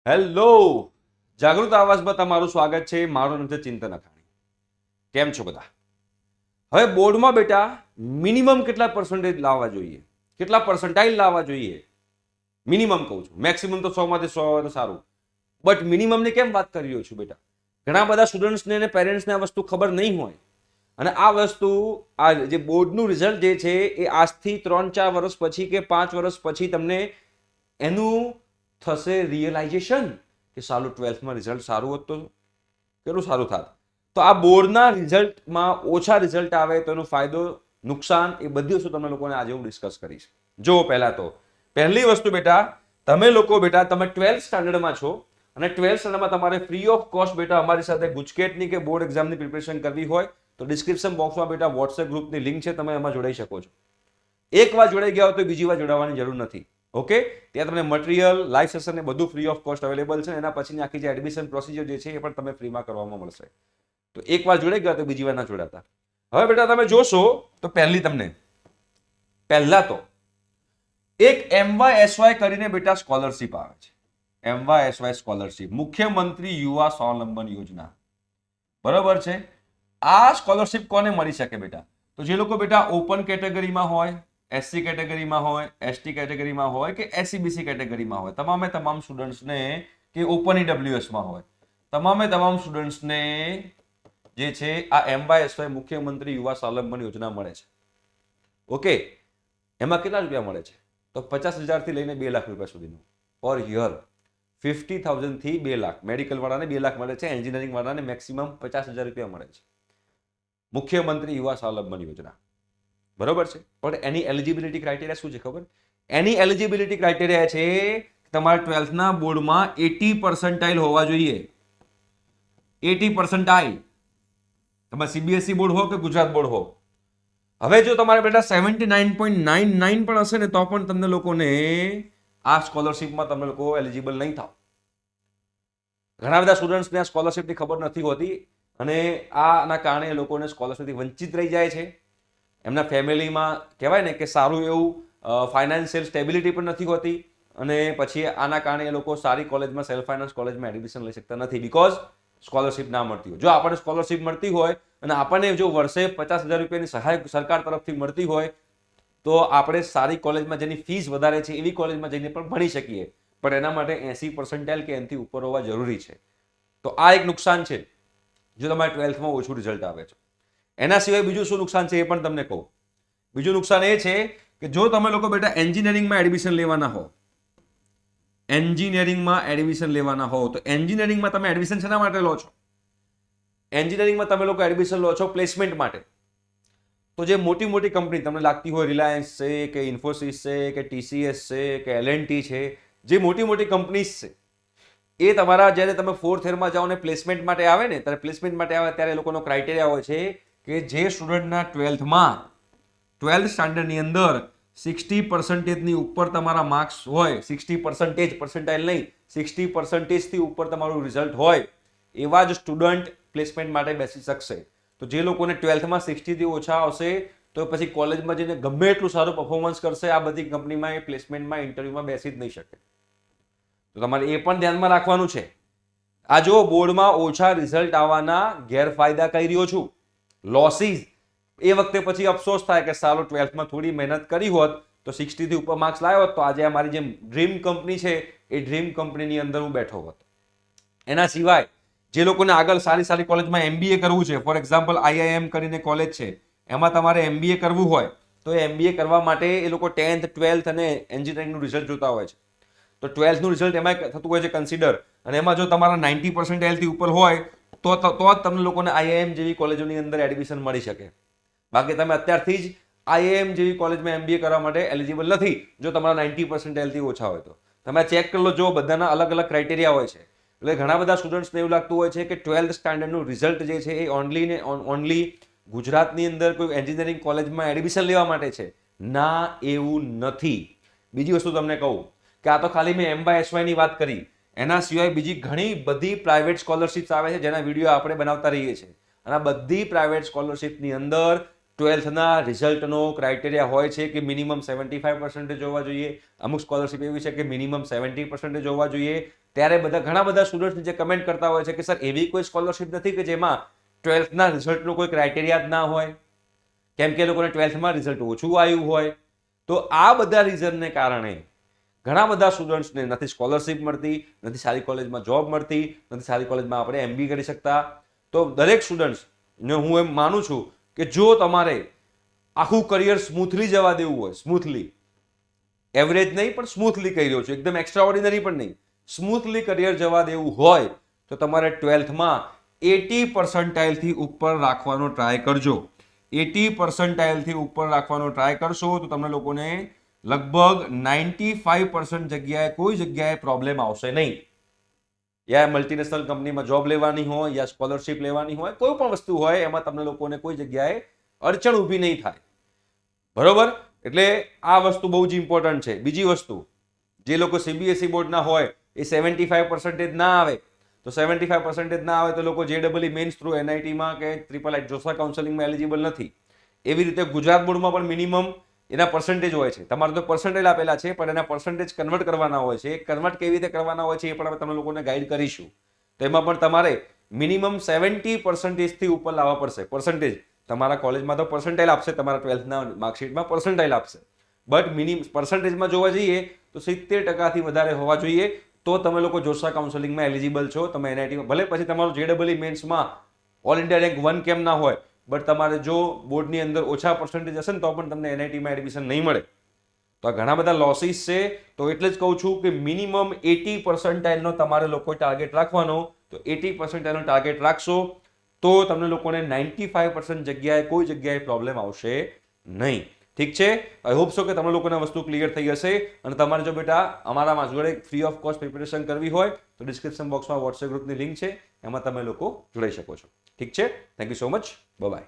Hello, જાગૃત આવાજમાં તમારું સ્વાગત છે. મારું નામ છે ચિંતન અખાણી. કેમ છો બધા? હવે બોર્ડમાં બેટા મિનિમમ કેટલા પર્સન્ટેજ લાવવા જોઈએ, કેટલા પર્સન્ટાઇલ લાવવા જોઈએ? મિનિમમ કહું છું, મેક્સિમમ તો 100 માંથી 100 હોય તો સારું, બટ મિનિમમની કેમ વાત કરી રહ્યો છું બેટા? ઘણા બધા સ્ટુડન્ટ્સને અને પેરેન્ટ્સને આ વસ્તુ ખબર નહીં હોય, અને આ વસ્તુ, આ જે બોર્ડનું રિઝલ્ટ જે છે એ આજથી 3-4 વર્ષ પછી કે 5 વર્ષ પછી તમને એનું થશે રિયલાઇઝેશન કે સાલું 12થમાં રિઝલ્ટ સારું હોત તો કેટલું સારું થાત. તો આ બોર્ડના રિઝલ્ટમાં ઓછા રિઝલ્ટ આવે તો એનો ફાયદો, નુકસાન, એ બધી વસ્તુ તમને લોકોને આજે હું ડિસ્કસ કરીશ. જો પહેલા તો પહેલી વસ્તુ બેટા, તમે લોકો બેટા તમે 12th સ્ટાન્ડર્ડમાં છો અને 12th સ્ટાન્ડર્ડમાં તમારે ફ્રી ઓફ કોસ્ટ બેટા અમારી સાથે ગુજકેટની કે બોર્ડ એક્ઝામની પ્રિપેરેશન કરવી હોય તો ડિસ્ક્રિપ્શન બોક્સમાં બેટા વોટ્સએપ ગ્રુપની લિંક છે, તમે એમાં જોડાઈ શકો છો. એક વાર જોડાઈ ગયા હોય તો બીજી વાર જોડાવાની જરૂર નથી. ઓકે, ત્યાં તમને મટીરિયલ, લાઈવ સેશન ને બધું ફ્રી ઓફ કોસ્ટ અવેલેબલ છે. એના પછીની આખી જે એડમિશન પ્રોસિજર જે છે એ પણ તમે ફ્રીમાં કરવામાં મળશે. તો એક વાર જોડાઈ ગયા તો બીજી વાર ના જોડાતા. હવે બેટા તમે જોશો તો પહેલા તો એક MYSY કરીને બેટા સ્કોલરશિપ આવે છે. MYSY સ્કોલરશિપ, મુખ્યમંત્રી યુવા સ્વાવલંબન યોજના, બરોબર છે. આ સ્કોલરશિપ કોને મળી શકે બેટા? તો જે લોકો બેટા ઓપન કેટેગરીમાં હોય, SC કેટેગરીમાં હોય, ST કેટેગરીમાં હોય કે SCBC કેટેગરીમાં હોય, તમામે તમામ સ્ટુડન્ટ્સને, કે ઓપન EWSમાં હોય, તમામે તમામ સ્ટુડન્ટ્સને જે છે આ MYSY મુખ્યમંત્રી યુવા સ્વાવલંબન યોજના મળે છે. ઓકે, એમાં કેટલા રૂપિયા મળે છે? તો 50,000 થી લઈને 2 લાખ રૂપિયા સુધીનું પર યર. 50,000 થી 2 લાખ. મેડિકલ વાળાને 2 લાખ મળે છે, એન્જિનિયરિંગ વાળાને મેક્સિમમ 50,000 રૂપિયા મળે છે. મુખ્યમંત્રી યુવા સ્વાવલંબન યોજના, બરોબર છે. પણ એની એલિજિબિલિટી ક્રાઇટેરિયા શું છે ખબર? એની એલિજિબિલિટી ક્રાઇટેરિયા છે તમારા 12થના બોર્ડમાં 80% હોવા જોઈએ. 80%. તમે CBSE બોર્ડ હો કે ગુજરાત બોર્ડ હો. હવે જો તમારે બેટા 79.99 પણ હશે ને તો પણ તમને લોકોને આ સ્કોલરશિપમાં તમે લોકો એલિજિબલ નહીં થાવ. ઘણા બધા સ્ટુડન્ટ્સને આ સ્કોલરશિપની ખબર નથી હોતી અને આના કારણે એ લોકોને સ્કોલરશિપથી વંચિત રહી જાય છે. એમના ફેમિલીમાં કહેવાય ને કે સારું એવું ફાઇનાન્શિયલ સ્ટેબિલિટી પણ નથી હોતી, અને પછી આના કારણે એ લોકો સારી કોલેજમાં, સેલ્ફ ફાઇનાન્સ કોલેજમાં એડમિશન લઈ શકતા નથી, બીકોઝ સ્કોલરશિપ ના મળતી હોય. જો આપણને સ્કોલરશિપ મળતી હોય અને આપણને જો વર્ષે 50,000 રૂપિયાની સહાય સરકાર તરફથી મળતી હોય તો આપણે સારી કોલેજમાં, જેની ફીસ વધારે છે એવી કોલેજમાં જઈને પણ ભણી શકીએ, પણ એના માટે 80% કે એનાથી ઉપર હોવા જરૂરી છે. તો આ એક નુકસાન છે જો તમારે 12થમાં ઓછું રિઝલ્ટ આવે છે. એના સિવાય બીજું શું નુકસાન છે એ પણ તમને કહું. બીજું નુકસાન એ છે કે જો તમે લોકો બેટા એન્જિનિયરિંગમાં એડમિશન લેવાના હો, એન્જિનિયરિંગમાં એડમિશન લેવાના હો તો એન્જિનિયરિંગમાં તમે એડમિશન શેના માટે લો છો? એન્જિનિયરિંગમાં તમે લોકો એડમિશન લો છો પ્લેસમેન્ટ માટે. તો જે મોટી મોટી કંપની તમને લાગતી હોય, રિલાયન્સ છે કે ઇન્ફોસિસ છે કે TCS છે કે L&T છે, જે મોટી મોટી કંપનીઝ છે, એ તમારા જ્યારે તમે 4th યરમાં જાઓ ને પ્લેસમેન્ટ માટે આવે ને, ત્યારે પ્લેસમેન્ટ માટે આવે ત્યારે એ લોકોનો ક્રાઇટેરિયા હોય છે કે જે સ્ટુડન્ટના 12th સ્ટાન્ડર્ડની અંદર 60%ની ઉપર તમારા માર્ક્સ હોય, 60% પર્સન્ટાઇલ નહીં, 60%થી ઉપર તમારું રિઝલ્ટ હોય, એવા જ સ્ટુડન્ટ પ્લેસમેન્ટ માટે બેસી શકશે. તો જે લોકોને 12થમાં 60થી ઓછા આવશે તો પછી કોલેજમાં જઈને ગમે એટલું સારું પરફોર્મન્સ કરશે, આ બધી કંપનીમાં એ પ્લેસમેન્ટમાં, ઇન્ટરવ્યુમાં બેસી જ નહીં શકે. તો તમારે એ પણ ધ્યાનમાં રાખવાનું છે. આ જો બોર્ડમાં ઓછા રિઝલ્ટ આવવાના ગેરફાયદા કહી રહ્યો છું, લોસીસ. એ વખતે પછી અફસોસ થાય કે સાલો 12થમાં થોડી મહેનત કરી હોત તો 60થી ઉપર માર્ક્સ લાવ્યો હોત તો આજે અમારી જે ડ્રીમ કંપની છે એ ડ્રીમ કંપનીની અંદર હું બેઠો હોત. એના સિવાય જે લોકોને આગળ સારી સારી કોલેજમાં MBA કરવું છે, ફોર એક્ઝામ્પલ IIM કરીને કોલેજ છે, એમાં તમારે MBA કરવું હોય તો MBA કરવા માટે એ લોકો 10th, 12th અને એન્જિનિયરિંગનું રિઝલ્ટ જોતા હોય છે. તો 12થનું રિઝલ્ટ એમાં થતું હોય છે કન્સિડર, અને એમાં જો તમારા 90% ઉપર હોય તો જ તમને લોકોને IIM જેવી કોલેજોની અંદર એડમિશન મળી શકે. બાકી તમે અત્યારથી જ IIM જેવી કોલેજમાં MBA કરવા માટે એલિજિબલ નથી જો તમારા 90% ઓછા હોય તો. તમે ચેક કરી લો, જો બધાના અલગ અલગ ક્રાઇટેરિયા હોય છે. એટલે ઘણા બધા સ્ટુડન્ટ્સને એવું લાગતું હોય છે કે 12th સ્ટાન્ડર્ડનું રિઝલ્ટ જે છે એ ઓનલી ગુજરાતની અંદર કોઈ એન્જિનિયરિંગ કોલેજમાં એડમિશન લેવા માટે છે. ના, એવું નથી. બીજી વસ્તુ તમને કહું કે આ તો ખાલી મેં MYSY ની વાત કરી, એના સિવાય બીજી ઘણી બધી પ્રાઇવેટ સ્કોલરશિપ્સ આવે છે જેના વિડીયો આપણે બનાવતા રહીએ છીએ. અને આ બધી પ્રાઇવેટ સ્કોલરશિપની અંદર ટ્વેલ્થના રિઝલ્ટનો ક્રાઇટેરિયા હોય છે કે મિનિમમ 75% હોવા જોઈએ, અમુક સ્કોલરશિપ એવી છે કે મિનિમમ 70% હોવા જોઈએ, ત્યારે ઘણા બધા સ્ટુડન્ટ્સ જે કમેન્ટ કરતા હોય છે કે સર એવી કોઈ સ્કોલરશિપ નથી કે જેમાં ટ્વેલ્થના રિઝલ્ટનો કોઈ ક્રાઇટેરિયા જ ના હોય, કેમ કે એ લોકોને ટ્વેલ્થમાં રિઝલ્ટ ઓછું આવ્યું હોય. તો આ બધા રીઝનને કારણે ઘણા બધા સ્ટુડન્ટ્સને નથી સ્કોલરશિપ મળતી, નથી સારી કોલેજમાં જોબ મળતી, નથી સારી કોલેજમાં આપણે એમબી કરી શકતા. તો દરેક સ્ટુડન્ટ્સને હું એમ માનું છું કે જો તમારે આખું કરિયર સ્મૂથલી જવા દેવું હોય, સ્મૂથલી, એવરેજ નહીં પણ સ્મૂથલી કહી રહ્યો છું, એકદમ એક્સ્ટ્રા ઓર્ડિનરી પણ નહીં, સ્મૂથલી કરિયર જવા દેવું હોય તો તમારે ટ્વેલ્થમાં 80% ઉપર રાખવાનો ટ્રાય કરજો. 80% ઉપર રાખવાનો ટ્રાય કરશો તો તમને લોકોને લગભગ 95% જગ્યાએ કોઈ જગ્યાએ પ્રોબ્લેમ આવશે નહીં. યા મલ્ટીનેશનલ કંપનીમાં જોબ લેવાની હોય, યા સ્કોલરશિપ લેવાની હોય, કોઈ પણ વસ્તુ હોય એમાં તમને લોકોને કોઈ જગ્યાએ અડચણ ઊભી નહીં થાય. બરોબર? એટલે આ વસ્તુ બહુ જ ઇમ્પોર્ટન્ટ છે. બીજી વસ્તુ, જે લોકો સીબીએસઈ બોર્ડના હોય એ 75% ના આવે, તો 75% ના આવે તો લોકો JEE મેન્સ થ્રુ NITમાં કે IIIT જોશા કાઉન્સેલિંગમાં એલિજિબલ નથી. એવી રીતે ગુજરાત બોર્ડમાં પણ મિનિમમ એના પર્સન્ટેજ હોય છે. તમારે તો પર્સન્ટેજ આપેલા છે પણ એના પર્સન્ટેજ કન્વર્ટ કરવાના હોય છે. કન્વર્ટ કેવી રીતે કરવાના હોય છે એ પણ અમે તમે લોકોને ગાઈડ કરીશું. તો એમાં પણ તમારે મિનિમમ 70% ઉપર લાવવા પડશે. પર્સન્ટેજ તમારા કોલેજમાં તો પર્સન્ટાઇલ આપશે, તમારા 12થના માર્કશીટમાં પર્સન્ટાઇલ આપશે, બટ મિનિમમ પર્સન્ટેજમાં જોવા જઈએ તો 70% વધારે હોવા જોઈએ, તો તમે લોકો જોશા કાઉન્સેલિંગમાં એલિજિબલ છો. તમે NITમાં ભલે પછી તમારું JEE મેન્સમાં ઓલ ઇન્ડિયા રેન્ક 1 કેમ ના હોય, બટ તમારે જો બોર્ડની અંદર ઓછા પર્સન્ટેજ હશે ને તો પણ તમને NITમાં એડમિશન નહીં મળે. તો આ ઘણા બધા લોસીસ છે. તો એટલે જ કહું છું કે મિનિમમ 80% તમારે લોકો ટાર્ગેટ રાખવાનો. તો 80% ટાર્ગેટ રાખશો તો તમને લોકોને 95% જગ્યાએ કોઈ જગ્યાએ પ્રોબ્લેમ આવશે નહીં. ઠીક છે? આઈ હોપ સો કે તમને લોકોને વસ્તુ ક્લિયર થઈ હશે. અને તમારે જો બેટા અમારા જોડે ફ્રી ઓફ કોસ્ટ પ્રિપેરેશન કરવી હોય તો ડિસ્ક્રિપ્શન બોક્સમાં વોટ્સએપ ગ્રુપની લિંક છે, એમાં તમે લોકો જોડાઈ શકો છો. ઠીક છે? Thank you so much. By.